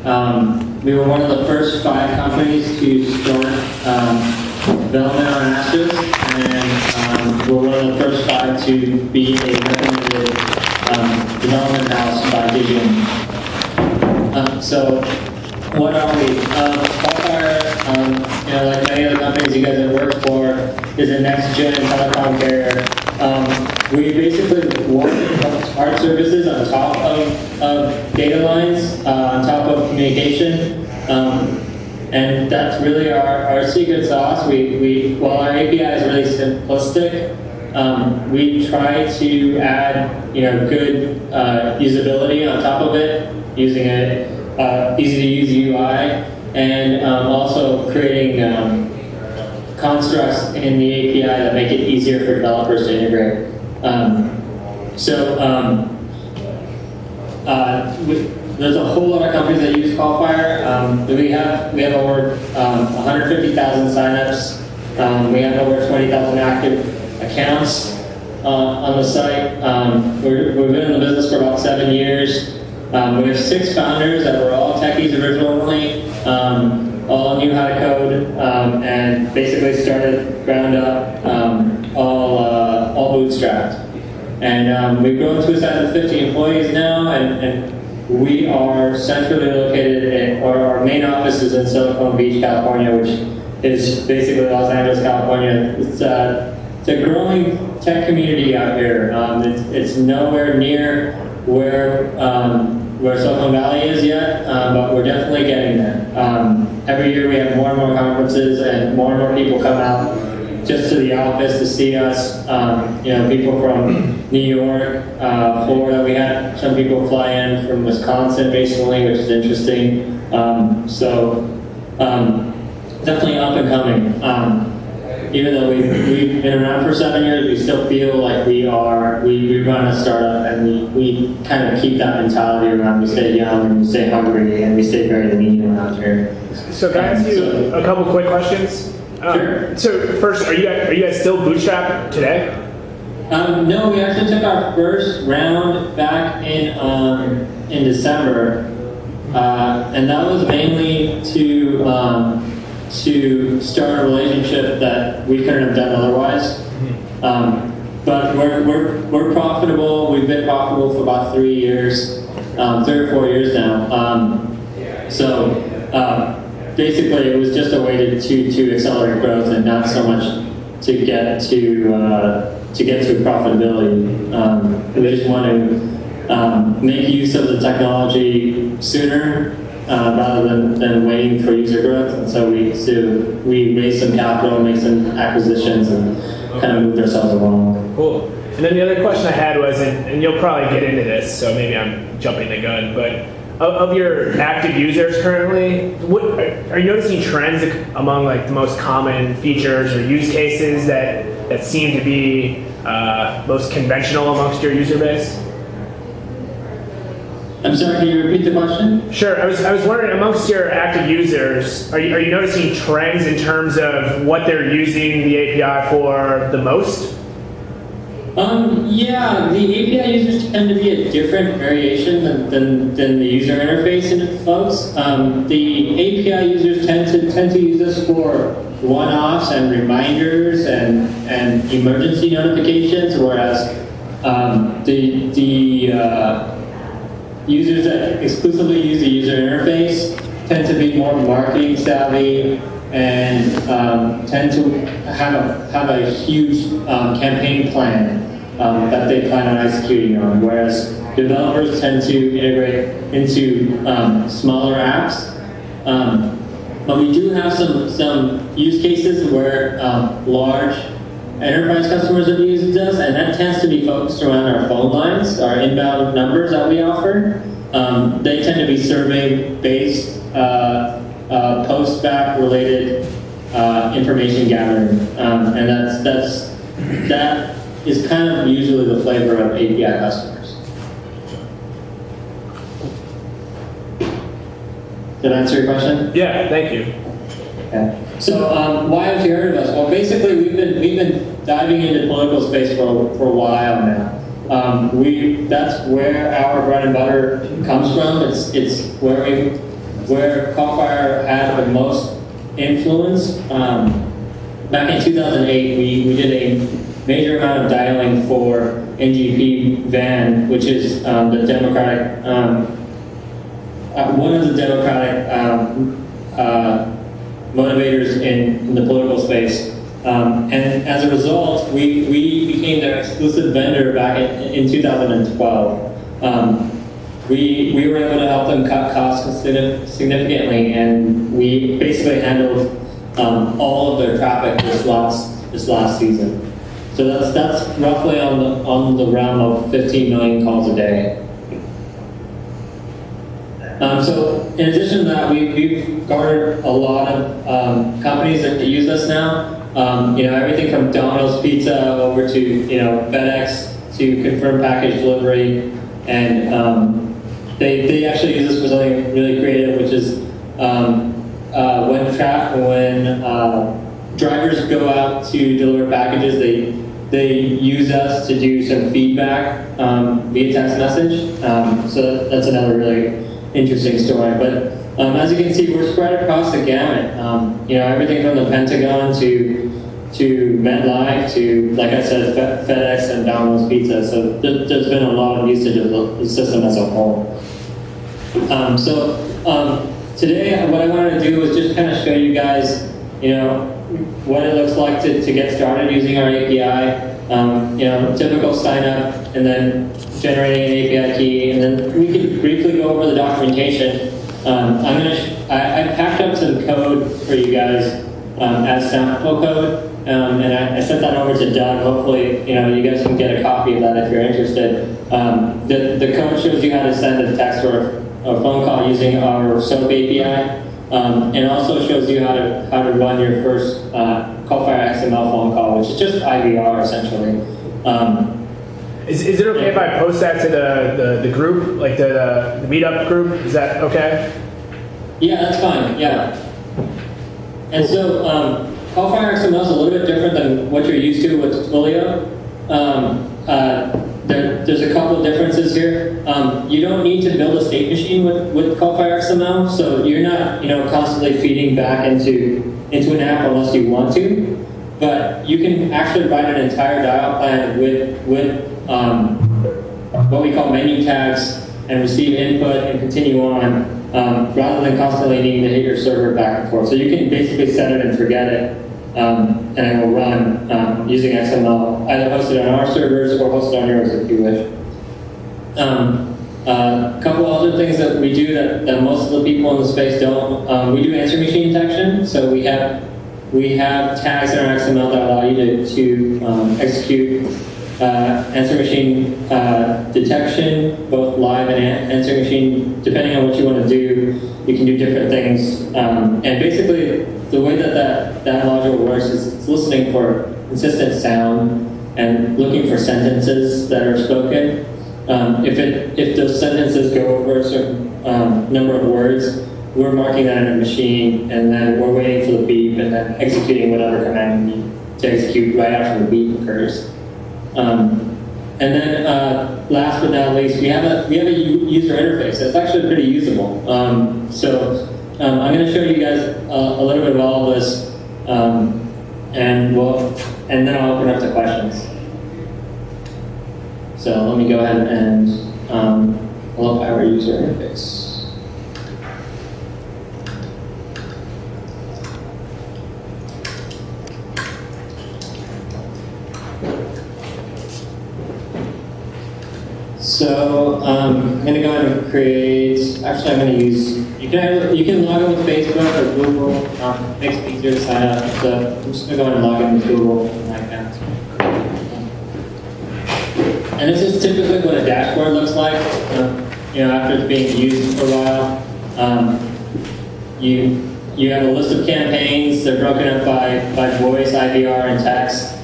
We were one of the first 5 companies to start development on Asterisk, and we're one of the first 5 to be a recommended development house by Digium. So, what are we? CallFire, like many other companies you guys have worked for, is a next-gen telecom carrier. We basically work our services on top of data lines, on top of communication, and that's really our secret sauce. While our API is really simplistic, we try to add good usability on top of it, using an easy-to-use UI, and also creating constructs in the API that make it easier for developers to integrate. There's a whole lot of companies that use CallFire. We have over 150,000 signups. We have over 20,000 active accounts on the site. We've been in the business for about 7 years. We have 6 founders that were all techies originally. All knew how to code, and basically started ground up, all bootstrapped. And we've grown to a size of 50 employees now, and we are centrally located, our main office is in Silicon Beach, California, which is basically Los Angeles, California. It's a growing tech community out here. It's nowhere near where Silicon Valley is yet, but we're definitely getting there. Every year we have more and more conferences, and more people come out just to the office to see us. People from New York, Florida. We had some people fly in from Wisconsin recently, which is interesting. Definitely up and coming. Even though we've been around for 7 years, we still feel like we run a startup, and we kind of keep that mentality around. We stay young, and we stay hungry, and we stay very lean around here. So can I ask you a couple quick questions? Sure. So first, are you guys still bootstrapped today? No, we actually took our first round back in December, and that was mainly to start a relationship that we couldn't have done otherwise. But we're profitable. We've been profitable for about 3 years, 3 or 4 years now. Basically, it was just a way to accelerate growth, and not so much to get to profitability. We just want to make use of the technology sooner rather than waiting for user growth. And so we raised some capital, made some acquisitions, and kind of moved ourselves along. Cool. And then the other question I had was, and you'll probably get into this, so maybe I'm jumping the gun, but of your active users currently, are you noticing trends among like the most common features or use cases that seem to be most conventional amongst your user base? I'm sorry, can you repeat the question? Sure. I was wondering, amongst your active users, are you noticing trends in terms of what they're using the API for the most? Yeah, the API users tend to be a different variation than the user interface in folks. The API users tend to use us for one-offs and reminders and emergency notifications, whereas the users that exclusively use the user interface tend to be more marketing savvy and tend to have a huge campaign plan that they plan on executing on, whereas developers tend to integrate into smaller apps. But we do have some use cases where large enterprise customers have used us, and that tends to be focused around our phone lines, our inbound numbers that we offer. They tend to be survey-based, post-back related information gathering, and that is kind of usually the flavor of API customers. Did I answer your question? Yeah, thank you. Okay. So why have you heard of us? Well, basically we've been diving into political space for a while now. That's where our bread and butter comes from. It's where we where CallFire had the most influence, back in 2008, we did a major amount of dialing for NGP van, which is the Democratic, one of the Democratic motivators in the political space. And as a result, we became their exclusive vendor back in 2012. We were able to help them cut costs significantly, and we basically handled all of their traffic this last season. So that's roughly on the realm of 15 million calls a day. So in addition to that, we've garnered a lot of companies that use us now. Everything from Domino's Pizza over to FedEx to confirm package delivery, and they actually use us for something really creative, which is when drivers go out to deliver packages, they use us to do some feedback via text message. So that's another really interesting story. But as you can see, we're spread across the gamut. Everything from the Pentagon to MetLife to, like I said, FedEx and Domino's Pizza. So there's been a lot of usage of the system as a whole. Today, what I wanted to do was just kind of show you guys, what it looks like to get started using our API. Typical sign up and then generating an API key, and then we could briefly go over the documentation. I packed up some code for you guys as sample code, and I sent that over to Doug. Hopefully, you guys can get a copy of that if you're interested. The code shows you how to send a text or a phone call using our SOAP API, and also shows you how to run your first CallFire XML phone call, which is just IVR essentially. Is it okay if I post that to the group, like the meetup group? Is that okay? Yeah, that's fine. Yeah. And so CallFire XML is a little bit different than what you're used to with Twilio. There's a couple of differences here. You don't need to build a state machine with CallFire XML, so you're not constantly feeding back into an app unless you want to. But you can actually write an entire dial plan with what we call menu tags and receive input and continue on, rather than constantly needing to hit your server back and forth. So you can basically set it and forget it, and it will run using XML, either hosted on our servers or hosted on yours if you wish. A couple other things that we do that most of the people in the space don't. We do answer machine detection, so we have tags in our XML that allow you to execute answer machine detection, both live and answer machine. Depending on what you want to do, you can do different things. And basically, the way that module works is it's listening for consistent sound and looking for sentences that are spoken. If those sentences go over a certain number of words, we're marking that in a machine, and then we're waiting for the beep and then executing whatever command you need to execute right after the beep occurs. And then last but not least, we have a user interface that's actually pretty usable. I'm going to show you guys a little bit of all of this, and then I'll open up to questions. So let me go ahead and pull up our user interface. So I'm going to go ahead and create. Actually, I'm going to use. You can log in with Facebook or Google. It makes it easier to sign up. So I'm just going to go ahead and log in with Google in my account. And this is typically what a dashboard looks like. After it's being used for a while, you have a list of campaigns. They're broken up by voice, IVR, and text.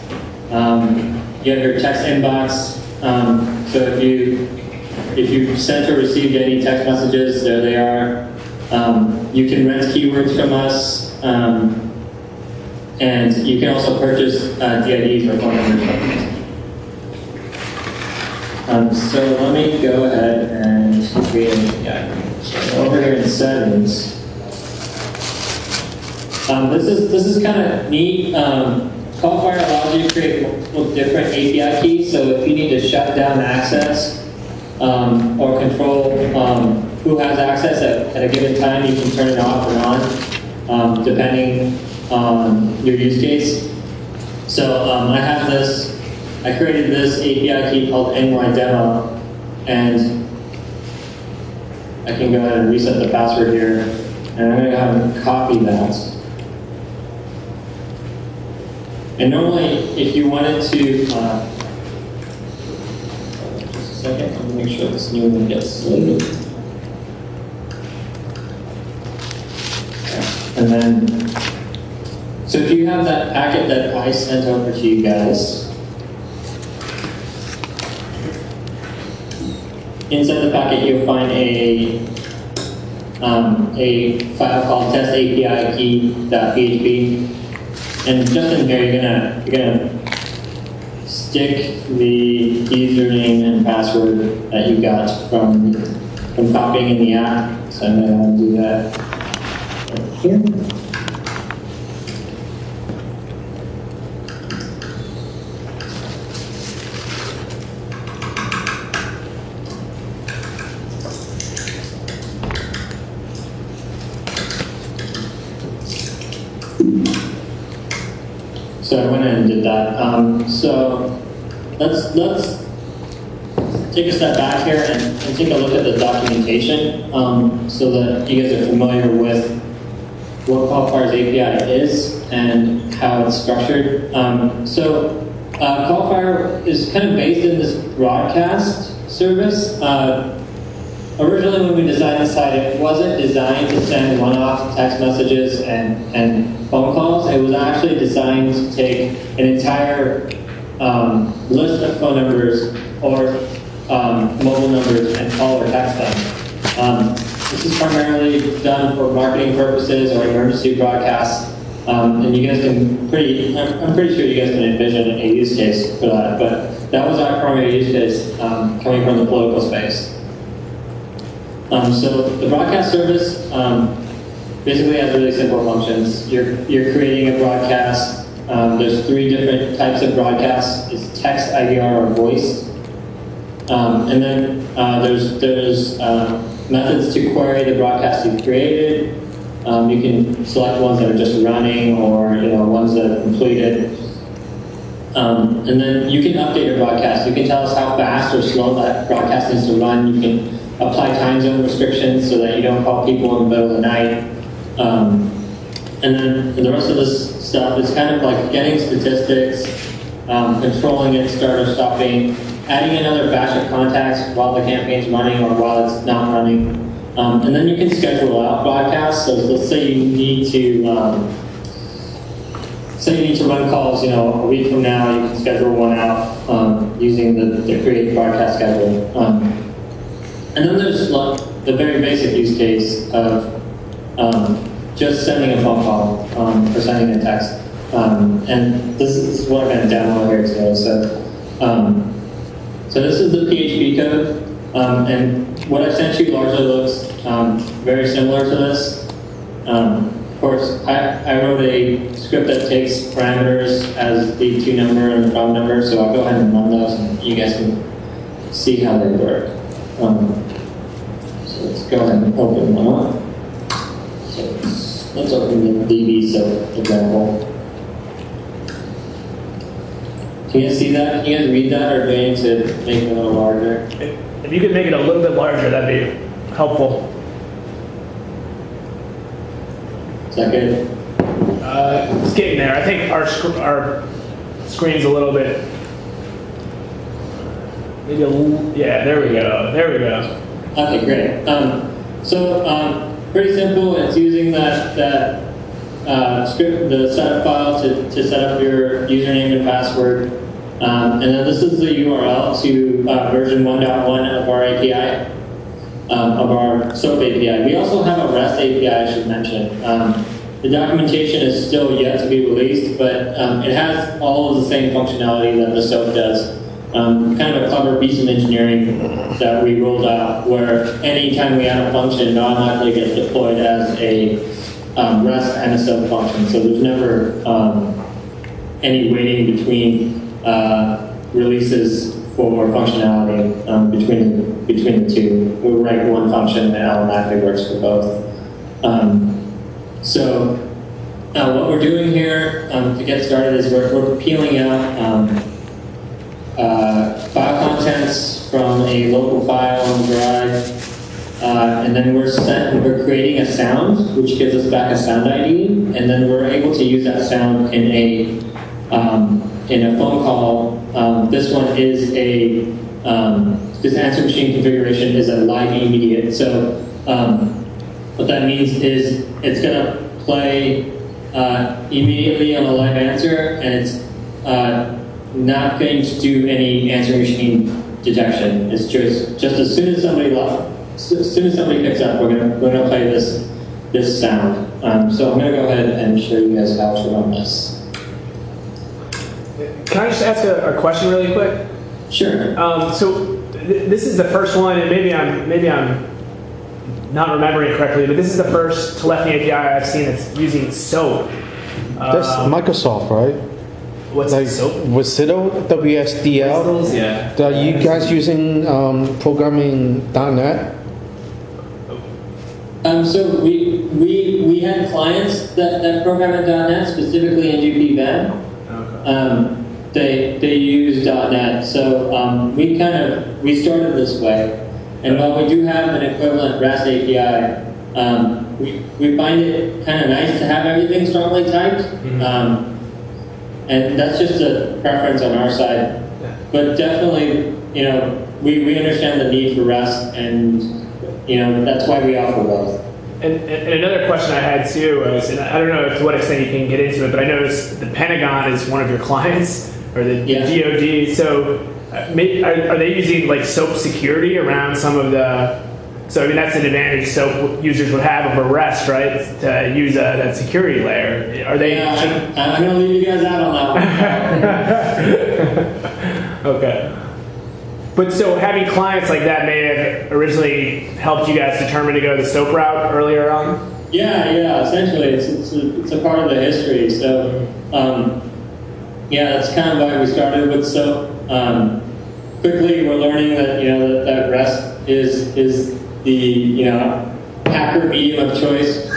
You have your text inbox. So if you sent or received any text messages, there they are. You can rent keywords from us, and you can also purchase DIDs or phone numbers from us. So let me go ahead and create an API. Over here in settings. This is kind of neat. CallFire allows you to create multiple different API keys. So if you need to shut down access or control who has access at a given time, you can turn it off or on, depending on your use case. So I have this. I created this API key called NY Demo, and I can go ahead and reset the password here, and I'm going to go ahead and copy that. And normally, if you wanted to, just a second, let me make sure this new one gets loaded. And then, so if you have that packet that I sent over to you guys, inside the packet you'll find a file called testapi.php. And just in here, you're gonna stick the username and password that you got from copying in the app. So I'm gonna do that right here. So I went and did that. So let's take a step back here and take a look at the documentation so that you guys are familiar with what CallFire's API is and how it's structured. CallFire is kind of based in this broadcast service. Originally, when we designed the site, it wasn't designed to send one-off text messages and phone calls. It was actually designed to take an entire list of phone numbers or mobile numbers and call or text them. This is primarily done for marketing purposes or emergency broadcasts. And you guys can I'm pretty sure you guys can envision a use case for that. But that was our primary use case coming from the political space. So the broadcast service basically has really simple functions. You're creating a broadcast. There's 3 different types of broadcasts. It's text, IVR, or voice. And then there's methods to query the broadcast you've created. You can select ones that are just running or ones that are completed. And then you can update your broadcast. You can tell us how fast or slow that broadcast needs to run. You can apply time zone restrictions so that you don't call people in the middle of the night. And then the rest of this stuff is kind of like getting statistics, controlling it, start or stopping, adding another batch of contacts while the campaign's running or while it's not running. And then you can schedule out broadcasts. So let's say you need to run calls, a week from now. You can schedule one out using the create broadcast schedule. And then there's the very basic use case of just sending a phone call or sending a text. And this is what I'm going to demo here today. So this is the PHP code. And what I've sent you largely looks very similar to this. Of course, I wrote a script that takes parameters as the to number and the from number, so I'll go ahead and run those and you guys can see how they work. So let's go ahead and open one up. So let's open the DB example. Can you guys see that? Can you guys read that, or do I need to make it a little larger? If you could make it a little bit larger, that'd be helpful. Is that good? It's getting there. I think our screen's a little bit. Maybe yeah. There we go. There we go. Okay, great. Pretty simple. It's using that script, the setup file, to set up your username and password. And then this is the URL to version 1.1 of our API, of our SOAP API. We also have a REST API, I should mention. The documentation is still yet to be released, but it has all of the same functionality that the SOAP does. kind of a clever piece of engineering that we rolled out, where anytime we add a function, it automatically gets deployed as a REST and a SOAP function. So there's never any waiting between releases for functionality between the two. We write one function and it automatically works for both. So what we're doing here to get started is we're peeling out file contents from a local file on the drive, and then we're creating a sound, which gives us back a sound ID, and then we're able to use that sound in a phone call. This one is this answer machine configuration is a live immediate. So what that means is it's going to play immediately on a live answer, and it's not going to do any answer machine detection. It's just as soon as somebody picks up, we're gonna play this sound. So I'm gonna go ahead and show you guys how to run this. Can I just ask a question really quick? Sure. So this is the first one, and maybe I'm not remembering correctly, but this is the first telephony API I've seen that's using SOAP. That's Microsoft, right? What's like SOAP? WSDL, WSDL. Yeah. Are you guys using programming .NET? So we had clients that program in .NET, specifically in GPVen. Okay. They use .NET, so we started this way. And while we do have an equivalent REST API, we find it kind of nice to have everything strongly typed. Mm-hmm. And that's just a preference on our side. But definitely, we understand the need for REST, and that's why we offer both. And another question I had too was, and I don't know to what extent you can get into it, but I noticed the Pentagon is one of your clients, or the DoD. So are they using like SOAP security around some of the? So I mean that's an advantage SOAP users would have over REST, right? To use that security layer. Are they? Yeah, I'm going to leave you guys out on that one. Okay. But so having clients like that may have originally helped you guys determine to go the SOAP route earlier on? Yeah, essentially it's a part of the history. So that's kind of why we started with SOAP. Quickly we're learning that that REST is the hacker medium of choice.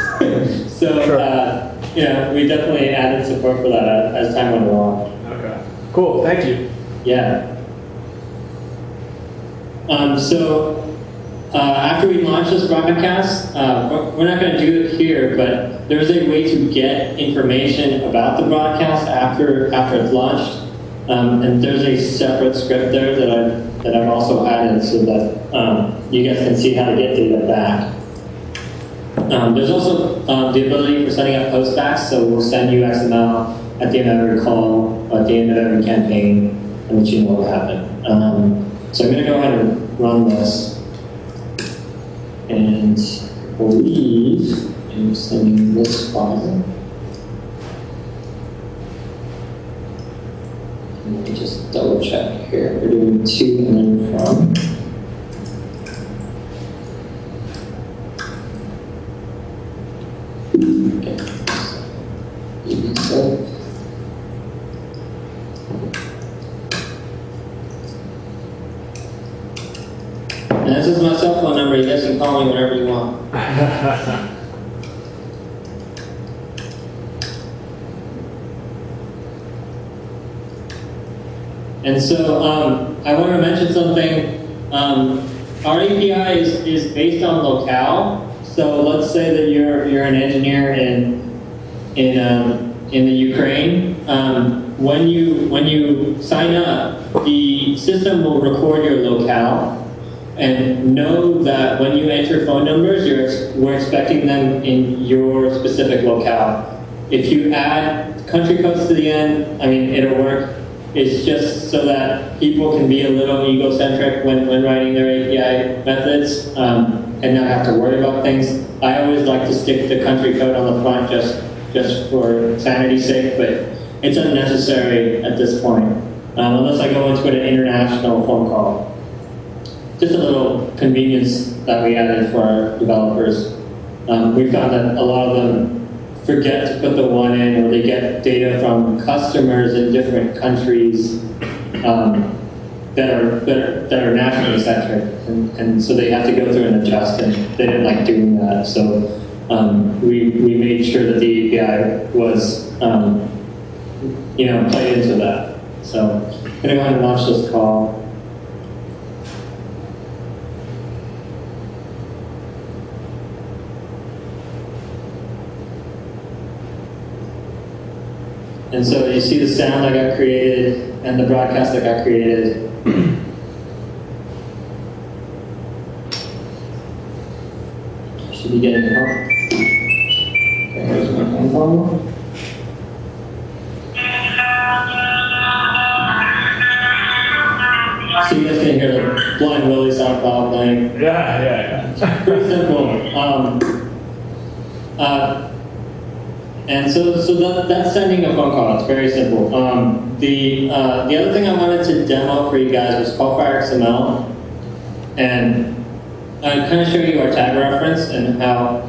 So sure. We definitely added support for that as time went along. Okay. Cool. Thank you. Yeah. After we launch this broadcast, we're not going to do it here, but there's a way to get information about the broadcast after it's launched, and there's a separate script there that I've also added so that you guys can see how to get data back. There's also the ability for setting up postbacks, so we'll send you XML at the end of every call, at the end of every campaign, and let you know what happened. So I'm going to go ahead and run this, and I believe I'm sending this file. Let me just double check here. We're doing to and then from. Okay. So, and this is my cell phone number. You guys can call me whenever you want. And so I want to mention something. Our API is based on Locale. So let's say that you're an engineer in the Ukraine. When you sign up, the system will record your locale. And know that when you enter phone numbers, we're expecting them in your specific locale. If you add country codes to the end, it'll work. It's just so that people can be a little egocentric when writing their API methods and not have to worry about things. I always like to stick the country code on the front just for sanity's sake, but it's unnecessary at this point. unless I go into an international phone call. Just a little convenience that we added for our developers. We found that a lot of them forget to put the one in, or they get data from customers in different countries that are nationally centric, and so they have to go through and adjust, and they didn't like doing that. So we made sure that the API was played into that. So I'm gonna go ahead and launch this call. And so you see the sound that got created and the broadcast that got created. Should be getting help. Okay, here's my phone call. So you guys can hear the Blind Willie sound file playing. Yeah. Pretty simple. And so that's sending a phone call. It's very simple. The other thing I wanted to demo for you guys was CallFire XML, and I kind of show you our tag reference and how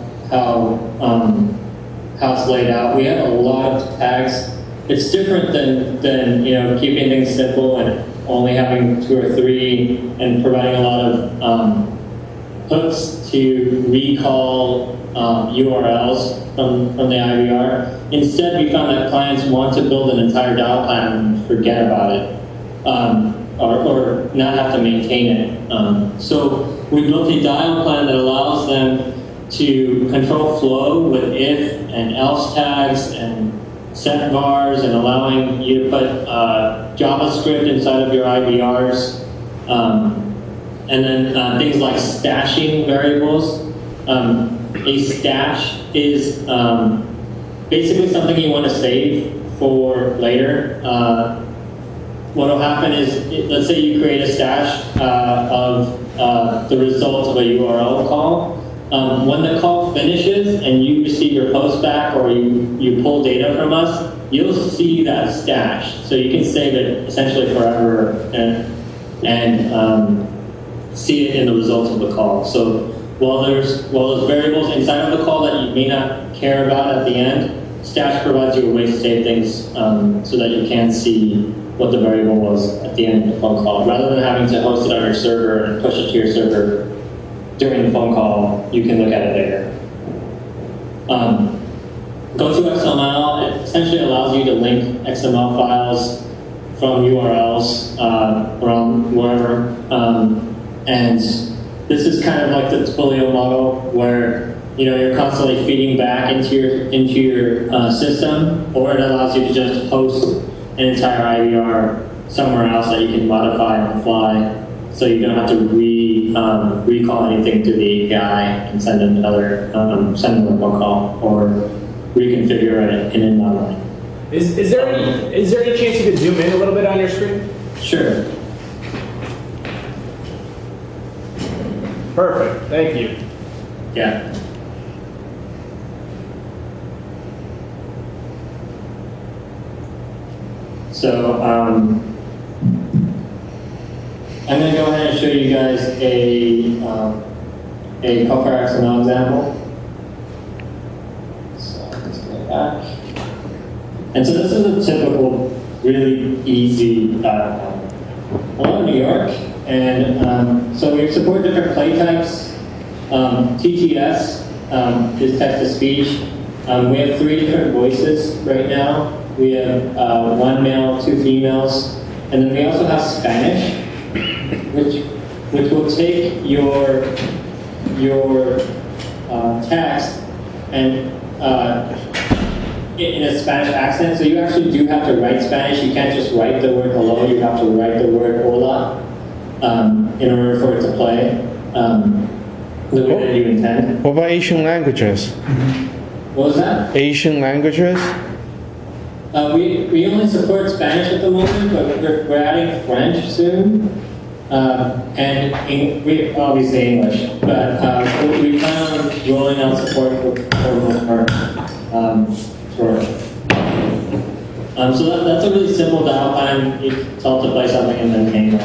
it's laid out. We have a lot of tags. It's different than keeping things simple and only having 2 or 3 and providing a lot of hooks to recall URLs from the IVR. Instead, we found that clients want to build an entire dial plan and forget about it, or not have to maintain it. So we built a dial plan that allows them to control flow with if and else tags and set vars, and allowing you to put JavaScript inside of your IVRs, and then things like stashing variables. A stash is basically something you want to save for later. What will happen is, let's say you create a stash of the result of a URL call. When the call finishes and you receive your post back, or you pull data from us, you'll see that stash. So you can save it essentially forever and see it in the results of the call. So while there's variables inside of the call that you may not care about at the end, Stash provides you a way to save things so that you can see what the variable was at the end of the phone call. Rather than having to host it on your server and push it to your server during the phone call, you can look at it later. Go-to-XML, it essentially allows you to link XML files from URLs around wherever. And this is kind of like the Twilio model, where you're constantly feeding back into your system, or it allows you to just host an entire IVR somewhere else that you can modify on the fly, so you don't have to recall anything through the API and send another phone call, or reconfigure it in an line. Is there any chance you could zoom in a little bit on your screen? Sure. Perfect. Thank you. Yeah. So I'm going to go ahead and show you guys a CallFire XML example. So let's go back. And so this is a typical, really easy hello, New York. And so we support different play types. TTS is text-to-speech. We have 3 different voices right now. We have 1 male, 2 females, and then we also have Spanish, which will take your text and in a Spanish accent. So you actually do have to write Spanish. You can't just write the word hello. You have to write the word hola in order for it to play the way that you intend. What about Asian languages? What was that? Asian languages? We only support Spanish at the moment, but we're adding French soon, and we obviously English. But we plan on rolling out support for So that's a really simple dial time. You tell it to play something and then hang up.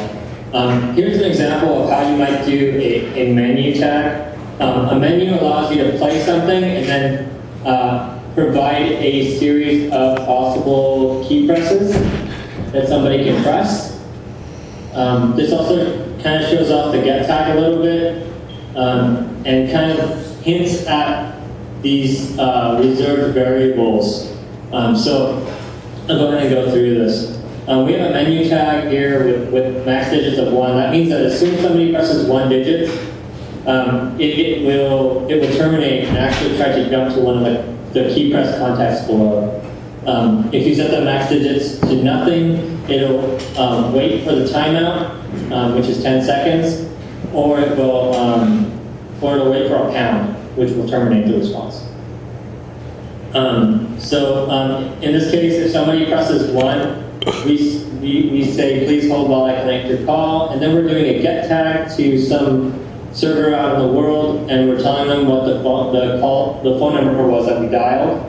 Here's an example of how you might do a menu tag. A menu allows you to play something and then provide a series of possible key presses that somebody can press. This also kind of shows off the get tag a little bit and kind of hints at these reserved variables. So I'll go ahead and go through this. We have a menu tag here with max digits of 1. That means that as soon as somebody presses 1 digit, it will terminate and actually try to jump to one of the key press contexts below. If you set the max digits to nothing, it'll wait for the timeout, which is 10 seconds, or it'll wait for a pound, which will terminate the response. In this case, if somebody presses 1, we say, please hold while I connect your call, and then we're doing a get tag to some server out in the world, and we're telling them what the phone number was that we dialed,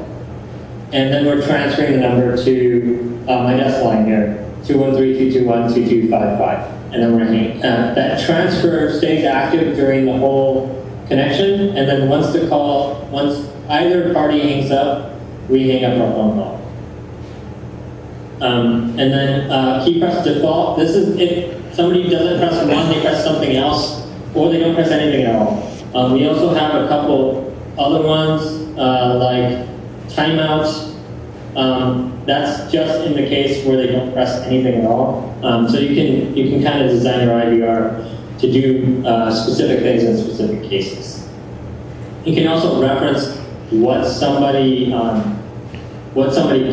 and then we're transferring the number to my desk line here, 213-221-2255, and then we're hanging. That transfer stays active during the whole connection, and then once either party hangs up, we hang up our phone call. And then key press default. This is if somebody doesn't press 1, they press something else, or they don't press anything at all. We also have a couple other ones like timeouts. That's just in the case where they don't press anything at all. So you can kind of design your IVR to do specific things in specific cases. You can also reference what somebody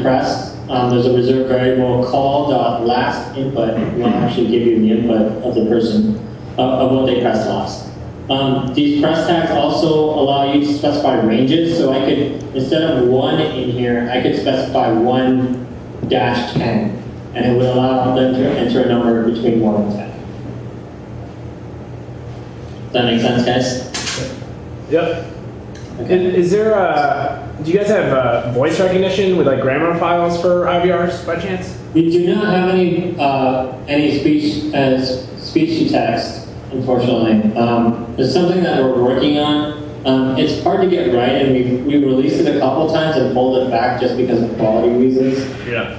pressed. There's a reserved variable call.last input. Will actually give you the input of the person of what they pressed last. These press tags also allow you to specify ranges. So I could, instead of 1 in here, I could specify 1-10, and it would allow them to enter a number between 1 and 10. Does that make sense, guys? Yep. Okay. Is there do you guys have voice recognition with like grammar files for IVRs by chance? We do not have any speech to text, unfortunately. It's something that we're working on. It's hard to get right, and we've released it a couple times and pulled it back just because of quality reasons. Yeah.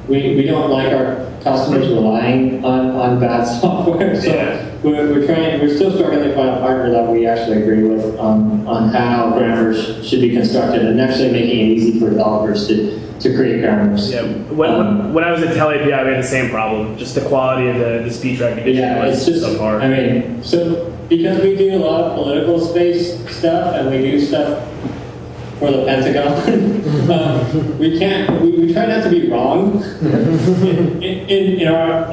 We don't like our customers relying on bad software, so yeah. We're still struggling to find a partner that we actually agree with on how grammars should be constructed and actually making it easy for developers to create grammars. Yeah. When I was at CallAPI, we had the same problem. Just the quality of the speech recognition. Yeah, was it's just so hard. I mean, so because we do a lot of political space stuff and we do stuff for the Pentagon, we try not to be wrong in our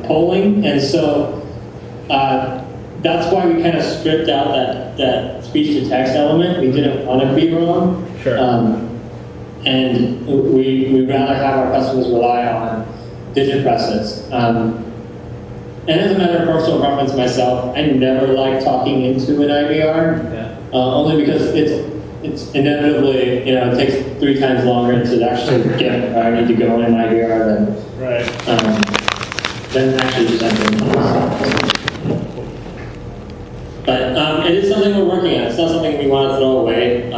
polling, and so that's why we kind of stripped out that speech to text element. We didn't want to be wrong, sure. And we'd rather have our customers rely on digit presses. And as a matter of personal preference myself, I never like talking into an IVR, Yeah. Only because it's inevitably, it takes 3 times longer to actually get where I need to go in an IVR than actually just entering. But it is something we're working on. It's not something we want to throw away.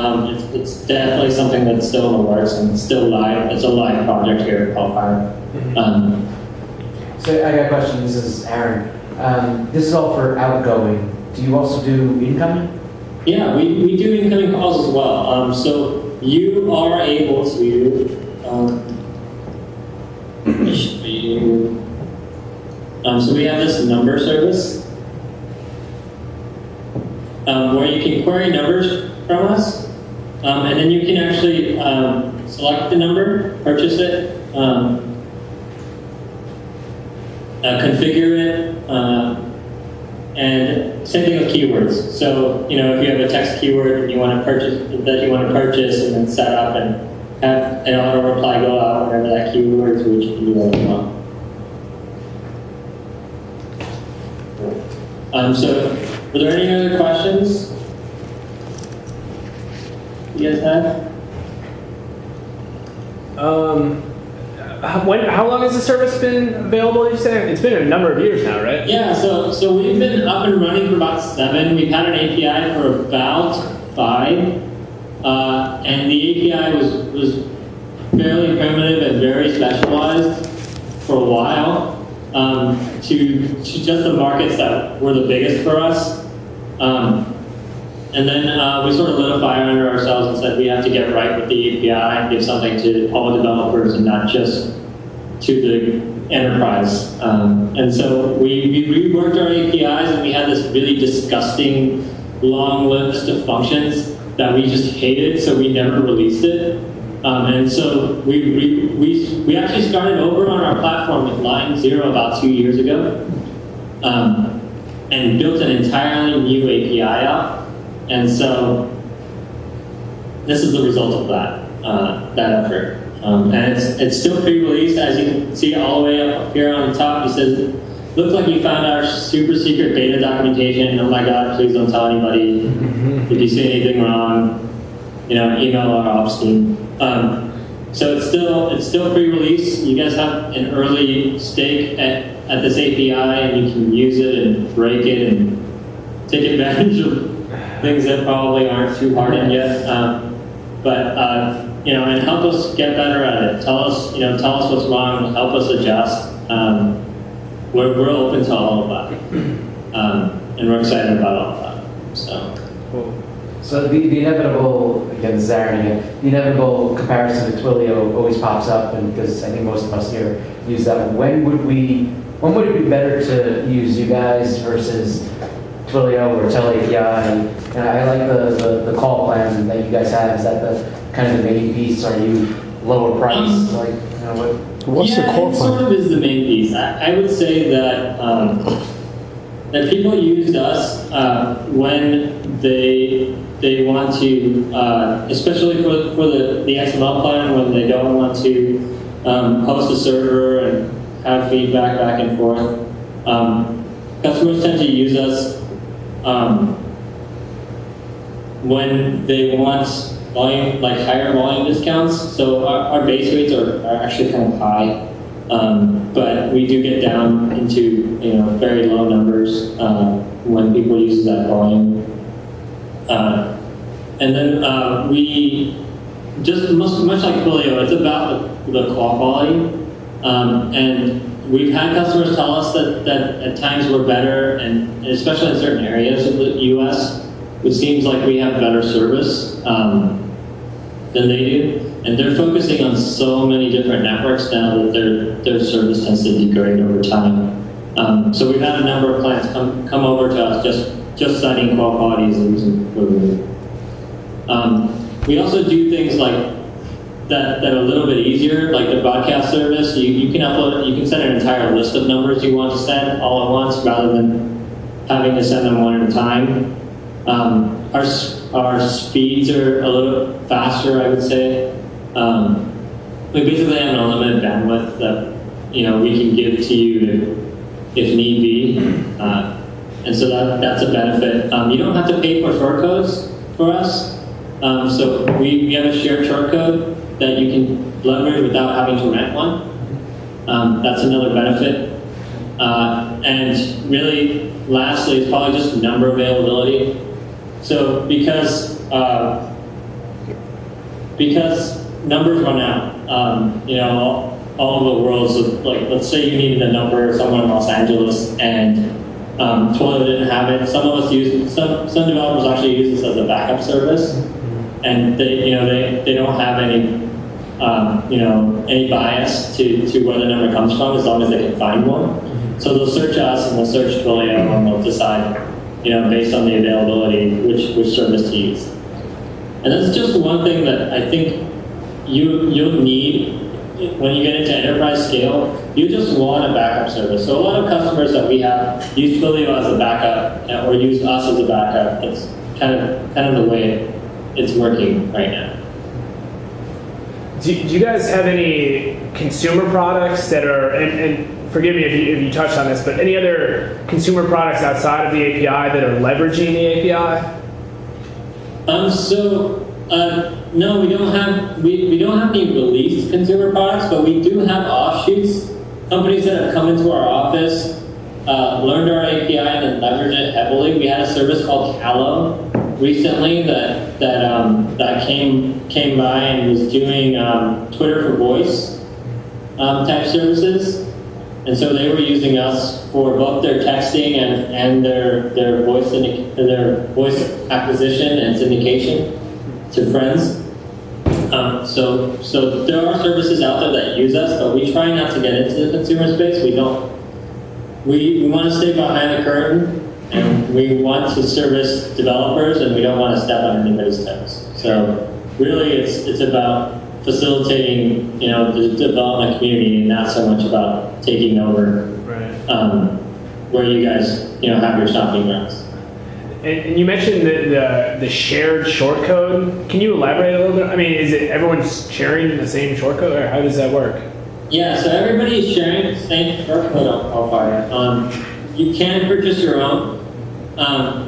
It's definitely something that's still in the works and it's still live. It's a live project here at CallFire. So I got a question. This is Aaron. This is all for outgoing. Do you also do incoming? Yeah, we do incoming calls as well. So you are able to, so we have this number service where you can query numbers from us, and then you can actually select the number, purchase it, configure it, and same thing with keywords. So, if you have a text keyword and you want to purchase and then set up and have an auto reply go out whenever that keyword is, which you can do that as well. So, were there any other questions you guys have? How long has the service been available? You say it's been a number of years now, right? Yeah, so we've been up and running for about 7. We've had an API for about 5, and the API was fairly primitive and very specialized for a while to just the markets that were the biggest for us. And then we sort of lit a fire under ourselves and said we have to get right with the API and give something to all developers and not just to the enterprise. And so we reworked our APIs, and we had this really disgusting long list of functions that we just hated, so we never released it. And so we actually started over on our platform with line 0 about 2 years ago, and built an entirely new API out. And so this is the result of that effort. And it's still pre-released, as you can see all the way up here on the top. It says, "Looks like you found our super secret data documentation. Oh my God, please don't tell anybody. If you see anything wrong, email our ops team." So it's still pre-release. You guys have an early stake at this API, and you can use it and break it and take advantage of things that probably aren't too hardened yet. And help us get better at it. Tell us what's wrong. Help us adjust. We're open to all of that, and we're excited about all of that. So the inevitable, again, this is Aaron again, the inevitable comparison to Twilio always pops up, and because I think most of us here use that. When would it be better to use you guys versus Twilio or TeleAPI? And I like the call plan that you guys have. Is that the kind of the main piece? Are you lower price? What's the core it plan? sort of is the main piece. I would say that that people used us when they want to, especially for the XML plan, when they don't want to host a server and have feedback back and forth. Customers tend to use us when they want volume, like higher volume discounts. So our base rates are actually kind of high, but we do get down into very low numbers when people use that volume. And then we just much like Twilio, it's about the call quality, and we've had customers tell us that at times we're better, and especially in certain areas of the U.S., it seems like we have better service than they do. And they're focusing on so many different networks now that their service tends to degrade over time. So we've had a number of clients come over to us just citing call quality as a reason for the move. We also do things like that are a little bit easier, like the broadcast service. You can send an entire list of numbers you want to send all at once rather than having to send them one at a time. Our speeds are a little faster, I would say. We basically have an unlimited bandwidth that we can give to you if need be, and so that's a benefit. You don't have to pay for shortcodes for us, so we have a shared shortcode that you can leverage without having to rent one. That's another benefit. And really, lastly, it's probably just number availability. So because numbers run out, all over the world. So like, let's say you needed a number somewhere in Los Angeles, and Twilio didn't have it. Some of us use some developers actually use this as a backup service, and they don't have any any bias to where the number comes from as long as they can find one. So they'll search us and they'll search Twilio and they'll decide, based on the availability, which service to use. And that's just one thing that I think you'll need when you get into enterprise scale. You just want a backup service. So a lot of customers that we have use Twilio as a backup or use us as a backup. That's kind of the way it's working right now. Do you guys have any consumer products that are, and forgive me if you touched on this, but any other consumer products outside of the API that are leveraging the API? So No, we don't have any released consumer products, but we do have offshoots. Companies that have come into our office, learned our API, and then leveraged it heavily. We had a service called Locale recently that came by and was doing Twitter for voice type services, and so they were using us for both their texting and their voice acquisition and syndication to friends. So there are services out there that use us, but we try not to get into the consumer space. We don't. We want to stay behind the curtain, and we want to service developers, and we don't want to step on anybody's toes. So really, it's about facilitating, the development community, and not so much about taking over where you guys, have your stomping grounds. And you mentioned the shared shortcode. Can you elaborate a little bit? I mean, is it everyone's sharing the same shortcode, or how does that work? Yeah, so everybody's sharing the same shortcode on CallFire. You can purchase your own,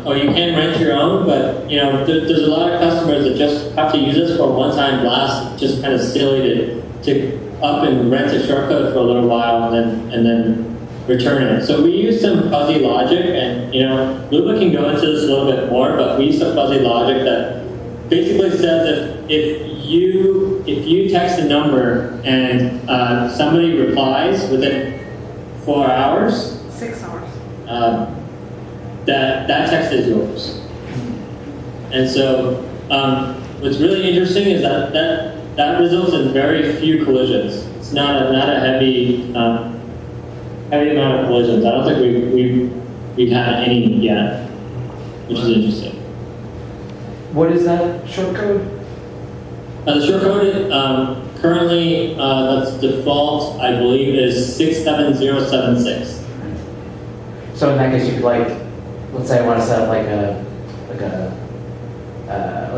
or you can rent your own, but there's a lot of customers that just have to use us for a one-time blast. It's just kind of silly to up and rent a shortcode for a little while and then return it. So we use some fuzzy logic, and Luba can go into this a little bit more, but we use some fuzzy logic that basically says if you text a number and somebody replies within 4 hours, 6 hours, that text is yours. And so what's really interesting is that results in very few collisions. It's not a heavy amount of collisions. I don't think we've had any yet, which is interesting. What is that shortcode? The shortcode currently that's default, I believe, is 67076. So in that case, you could let's say I want to set up like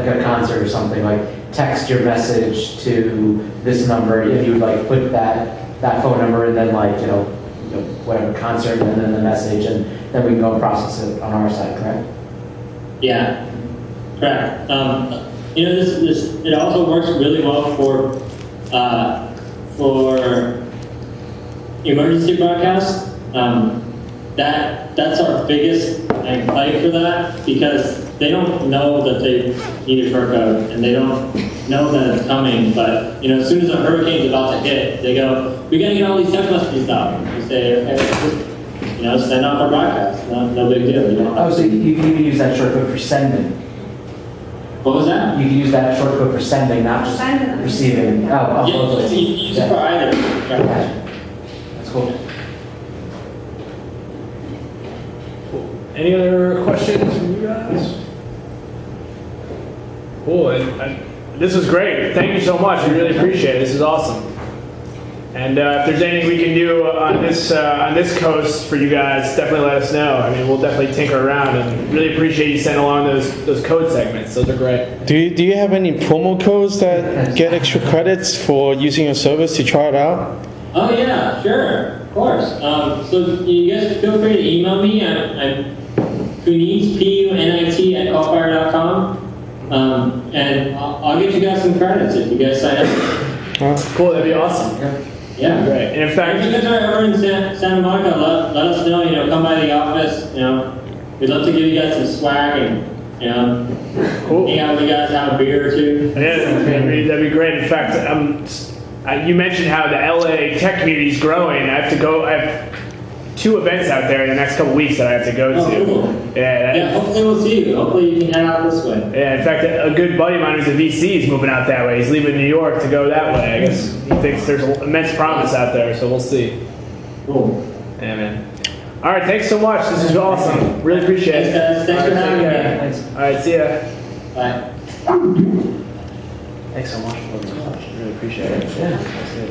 a concert or something, like text your message to this number. If you would put that phone number and then whatever concert and then the message, and then we can go and process it on our side, correct? Yeah, correct. This it also works really well for emergency broadcast. That's our biggest play for that, because they don't know that they need a shortcode, and they don't know that it's coming. But as soon as a hurricane's about to hit, they go, "We gotta get all these text messages out." We say, "Okay, just send off our broadcast. No big deal." So you can even use that shortcode for sending. What was that? You can use that shortcode for sending, not just receiving. Yeah, you use it for either. Gotcha. That's cool. Any other questions from you guys? Cool. And this was great. Thank you so much. We really appreciate it. This is awesome. And if there's anything we can do on this coast for you guys, definitely let us know. I mean, we'll definitely tinker around, and really appreciate you sending along those code segments. Those are great. Do you have any promo codes that get extra credits for using your service to try it out? Oh yeah, sure, of course. So you guys feel free to email me. I'm Punit, Punit at callfire.com, and I'll get you guys some credits if you guys sign up. Cool. That'd be awesome. Yeah. Great. And in fact, if you guys are ever in Santa Monica, let us know. Come by the office. We'd love to give you guys some swag and cool. hang out with you guys, have a beer or two. Yeah, that'd be great. In fact, you mentioned how the LA tech community is growing. I have 2 events out there in the next couple weeks that I have to go to. Oh, cool. Yeah, hopefully we'll see you. Hopefully you can head out this way. Yeah, in fact, a good buddy of mine who's a VC is moving out that way. He's leaving New York to go that way. I guess he thinks there's immense promise out there, so we'll see. Cool. Yeah, man. All right, thanks so much. This is awesome. Really appreciate it. Thanks, guys. Thanks for having me. Thanks. All right, see ya. Bye. Thanks so much. Really appreciate it. Yeah, that's good.